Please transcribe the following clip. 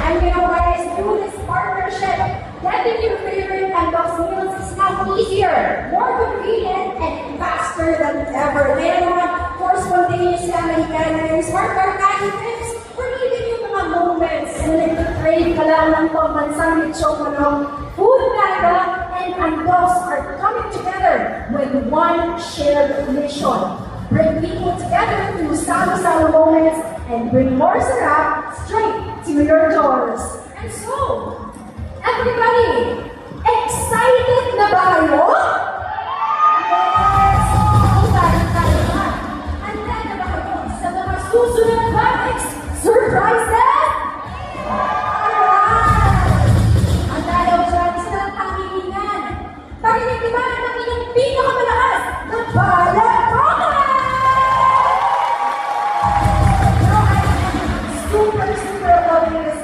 And you know guys, through this partnership, getting your favorite Andox meals is now easier, more convenient, and faster than ever. Kaya naman, for spontaneous family gatherings, smart barkada trips, or even yung mga moments na nag-crave ka lang ng pambansang lechong manok, Food Panda and Andox are coming together with one shared mission. Bring people together through sama-sama moments and bring more sarap straight to your doors. And so, everybody, excited na ba kayo? Yes! Excited na. Handa na ba kayo sa mga susunod na surprises? Alright! Ang dalaw dyan, isa lang panghihingan. Parinig diba ng inyong pinakamalakas na palakpakan? Super, super loving this